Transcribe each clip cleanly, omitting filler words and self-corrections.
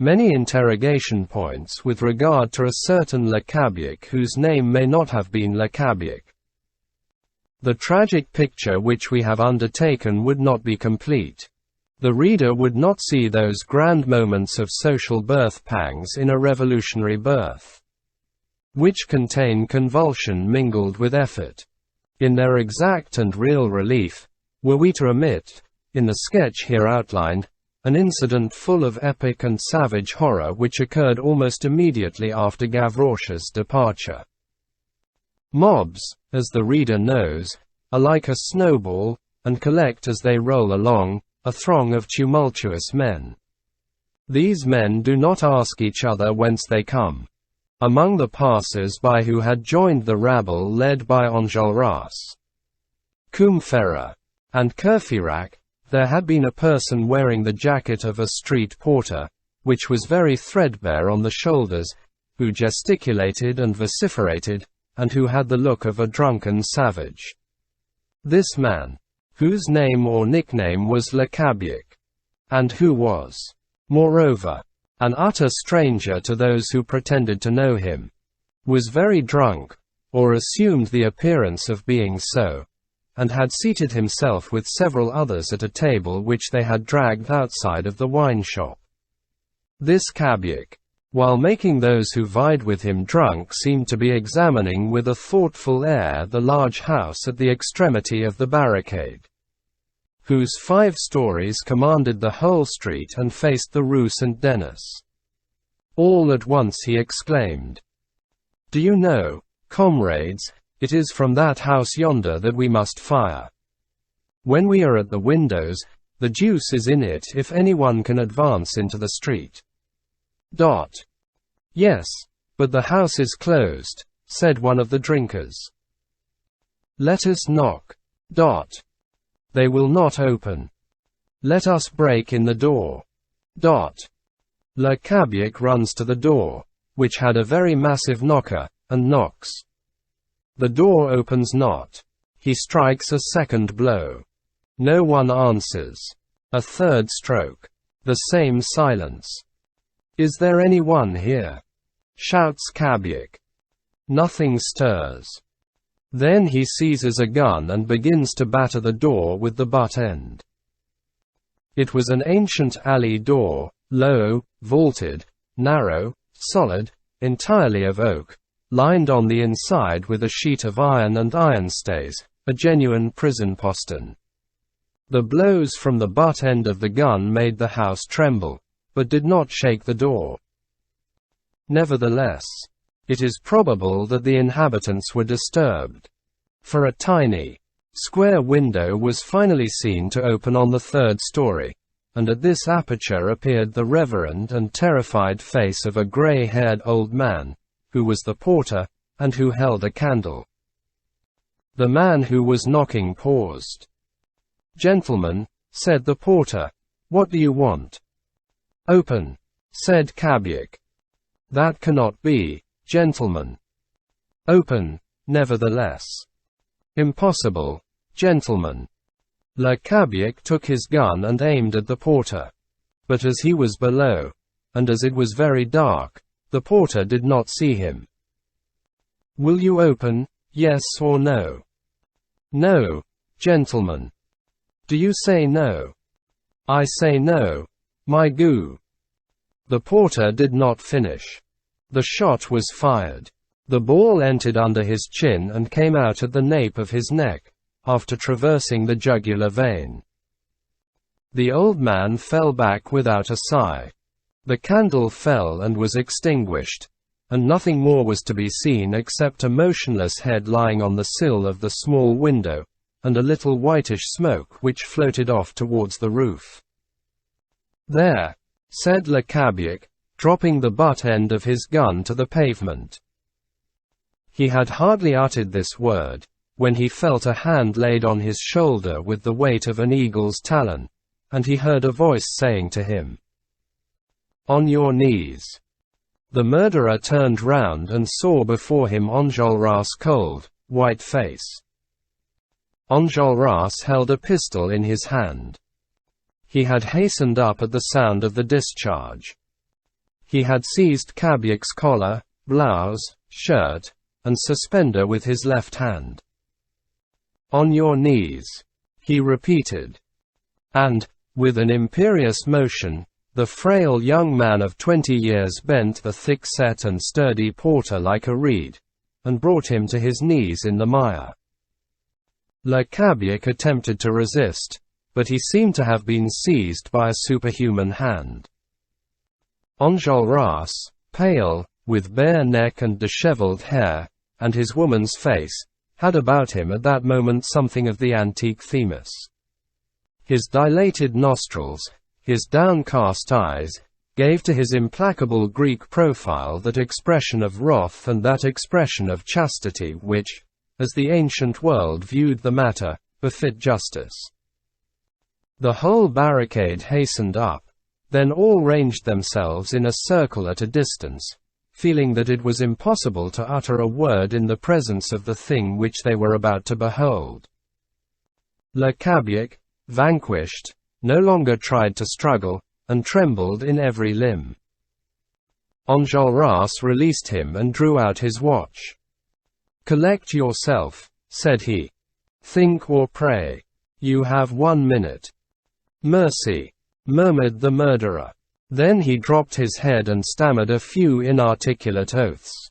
many interrogation points with regard to a certain Le Cabuc whose name may not have been Le Cabuc. The tragic picture which we have undertaken would not be complete. The reader would not see those grand moments of social birth pangs in a revolutionary birth, which contain convulsion mingled with effort. In their exact and real relief, were we to omit, in the sketch here outlined, an incident full of epic and savage horror which occurred almost immediately after Gavroche's departure. Mobs, as the reader knows, are like a snowball, and collect as they roll along, a throng of tumultuous men. These men do not ask each other whence they come. Among the passers-by who had joined the rabble led by Enjolras, Combeferre, and Courfeyrac, there had been a person wearing the jacket of a street porter, which was very threadbare on the shoulders, who gesticulated and vociferated, and who had the look of a drunken savage. This man, whose name or nickname was Le Cabuc, and who was, moreover, an utter stranger to those who pretended to know him, was very drunk, or assumed the appearance of being so, and had seated himself with several others at a table which they had dragged outside of the wine shop. This Cabuc, while making those who vied with him drunk, seemed to be examining with a thoughtful air the large house at the extremity of the barricade, whose 5 stories commanded the whole street and faced the Rue Saint-Denis. All at once he exclaimed, "Do you know, comrades, it is from that house yonder that we must fire. When we are at the windows, the deuce is in it if anyone can advance into the street." "Yes, but the house is closed," said one of the drinkers. "Let us knock." "They will not open." "Let us break in the door." Le Cabuc runs to the door, which had a very massive knocker, and knocks. The door opens not. He strikes a second blow. No one answers. A third stroke. The same silence. "Is there any one here?" shouts Cabuc. Nothing stirs. Then he seizes a gun and begins to batter the door with the butt end. It was an ancient alley door, low, vaulted, narrow, solid, entirely of oak, lined on the inside with a sheet of iron and iron stays, a genuine prison postern. The blows from the butt end of the gun made the house tremble, but did not shake the door. Nevertheless, it is probable that the inhabitants were disturbed, for a tiny, square window was finally seen to open on the 3rd story, and at this aperture appeared the reverend and terrified face of a grey-haired old man, who was the porter, and who held a candle. The man who was knocking paused. "Gentlemen," said the porter, "what do you want?" "Open," said Cabuc. "That cannot be, gentlemen." "Open, nevertheless." "Impossible, gentlemen." Le Cabuc took his gun and aimed at the porter. But as he was below, and as it was very dark, the porter did not see him. "Will you open, yes or no?" "No, gentlemen." "Do you say no?" "I say no, my goo." The porter did not finish. The shot was fired. The ball entered under his chin and came out at the nape of his neck, after traversing the jugular vein. The old man fell back without a sigh. The candle fell and was extinguished, and nothing more was to be seen except a motionless head lying on the sill of the small window, and a little whitish smoke which floated off towards the roof. "There," said Le Cabuc, dropping the butt end of his gun to the pavement. He had hardly uttered this word, when he felt a hand laid on his shoulder with the weight of an eagle's talon, and he heard a voice saying to him, "On your knees." The murderer turned round and saw before him Enjolras' cold, white face. Enjolras held a pistol in his hand. He had hastened up at the sound of the discharge. He had seized Cabiec's collar, blouse, shirt, and suspender with his left hand. "On your knees," he repeated. And, with an imperious motion, the frail young man of 20 years bent the thick-set and sturdy porter like a reed, and brought him to his knees in the mire. Le Cabiec attempted to resist, but he seemed to have been seized by a superhuman hand. Enjolras, pale, with bare neck and dishevelled hair, and his woman's face, had about him at that moment something of the antique Themis. His dilated nostrils, his downcast eyes, gave to his implacable Greek profile that expression of wrath and that expression of chastity which, as the ancient world viewed the matter, befit justice. The whole barricade hastened up, then all ranged themselves in a circle at a distance, feeling that it was impossible to utter a word in the presence of the thing which they were about to behold. Le Cabiec, vanquished, no longer tried to struggle, and trembled in every limb. Enjolras released him and drew out his watch. "Collect yourself," said he. "Think or pray. You have 1 minute." "Mercy," murmured the murderer. Then he dropped his head and stammered a few inarticulate oaths.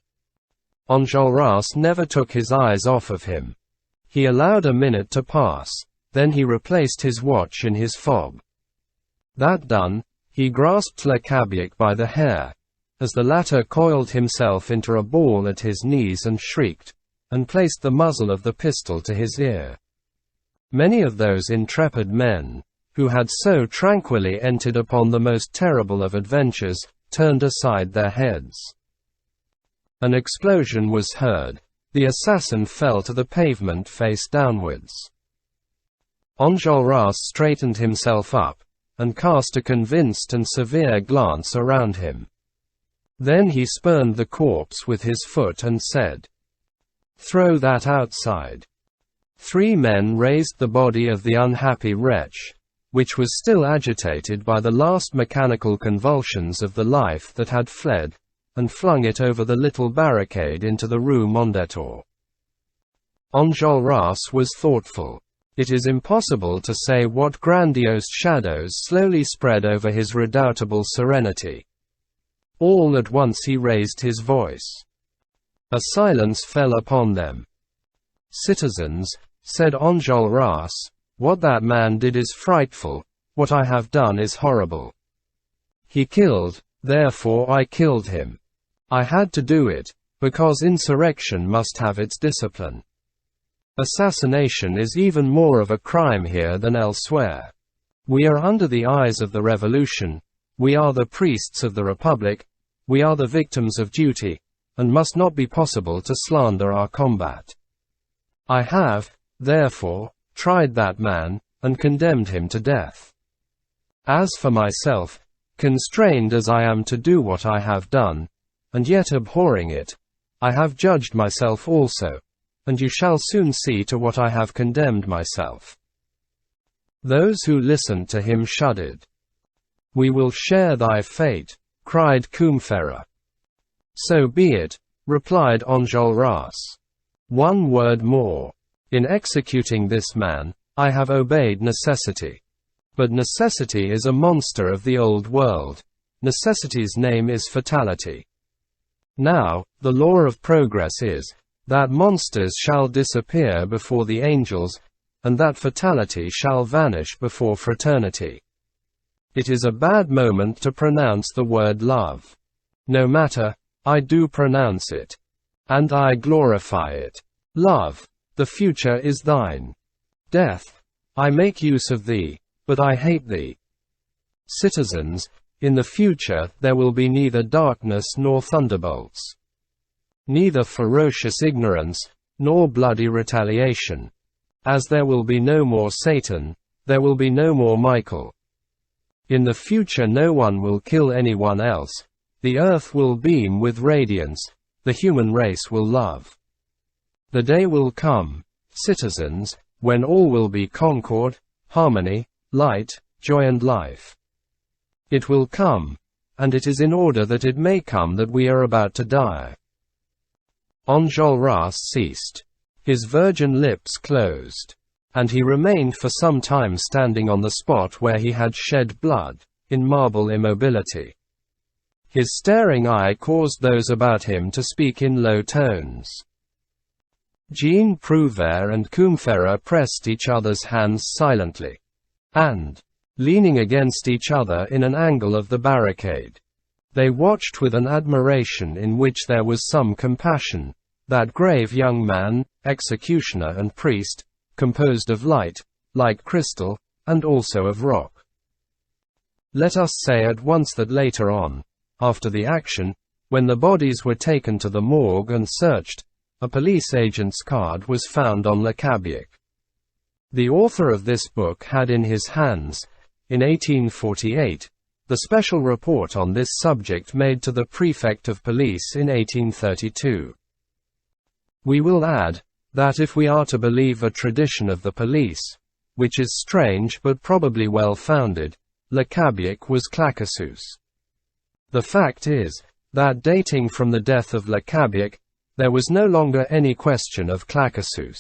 Enjolras never took his eyes off of him. He allowed a minute to pass, then he replaced his watch in his fob. That done, he grasped Le Cabiec by the hair, as the latter coiled himself into a ball at his knees and shrieked, and placed the muzzle of the pistol to his ear. Many of those intrepid men, who had so tranquilly entered upon the most terrible of adventures, turned aside their heads. An explosion was heard. The assassin fell to the pavement face downwards. Enjolras straightened himself up, and cast a convinced and severe glance around him. Then he spurned the corpse with his foot and said, "Throw that outside." 3 men raised the body of the unhappy wretch, which was still agitated by the last mechanical convulsions of the life that had fled, and flung it over the little barricade into the Rue Mondétour. Enjolras was thoughtful. It is impossible to say what grandiose shadows slowly spread over his redoubtable serenity. All at once he raised his voice. A silence fell upon them. "Citizens," said Enjolras, "what that man did is frightful, what I have done is horrible. He killed, therefore I killed him. I had to do it, because insurrection must have its discipline. Assassination is even more of a crime here than elsewhere. We are under the eyes of the revolution, we are the priests of the republic, we are the victims of duty, and must not be possible to slander our combat. I have, therefore, tried that man, and condemned him to death. As for myself, constrained as I am to do what I have done, and yet abhorring it, I have judged myself also, and you shall soon see to what I have condemned myself." Those who listened to him shuddered. "We will share thy fate," cried Combeferre. "So be it," replied Enjolras. "One word more. In executing this man, I have obeyed necessity. But necessity is a monster of the old world. Necessity's name is fatality. Now, the law of progress is, that monsters shall disappear before the angels, and that fatality shall vanish before fraternity. It is a bad moment to pronounce the word love. No matter, I do pronounce it. And I glorify it. Love, the future is thine. Death, I make use of thee, but I hate thee. Citizens, in the future there will be neither darkness nor thunderbolts. Neither ferocious ignorance, nor bloody retaliation. As there will be no more Satan, there will be no more Michael. In the future no one will kill anyone else, the earth will beam with radiance, the human race will love. The day will come, citizens, when all will be concord, harmony, light, joy and life. It will come, and it is in order that it may come that we are about to die." Enjolras ceased. His virgin lips closed, and he remained for some time standing on the spot where he had shed blood, in marble immobility. His staring eye caused those about him to speak in low tones. Jean Prouvaire and Combeferre pressed each other's hands silently, and, leaning against each other in an angle of the barricade, they watched with an admiration in which there was some compassion, that grave young man, executioner and priest, composed of light, like crystal, and also of rock. Let us say at once that later on, after the action, when the bodies were taken to the morgue and searched, a police agent's card was found on Le Cabiec. The author of this book had in his hands, in 1848, the special report on this subject made to the prefect of police in 1832. We will add, that if we are to believe a tradition of the police, which is strange but probably well-founded, Le Cabiec was Claquesous. The fact is, that dating from the death of Le Cabiec, there was no longer any question of Claquesous.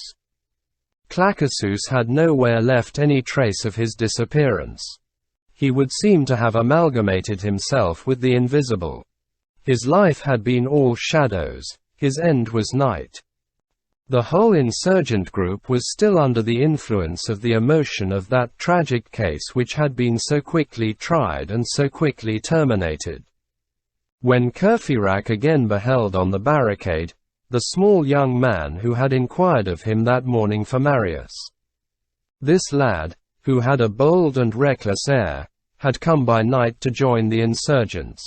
Claquesous had nowhere left any trace of his disappearance. He would seem to have amalgamated himself with the invisible. His life had been all shadows, his end was night. The whole insurgent group was still under the influence of the emotion of that tragic case which had been so quickly tried and so quickly terminated. When Courfeyrac again beheld on the barricade, the small young man who had inquired of him that morning for Marius. This lad, who had a bold and reckless air, had come by night to join the insurgents.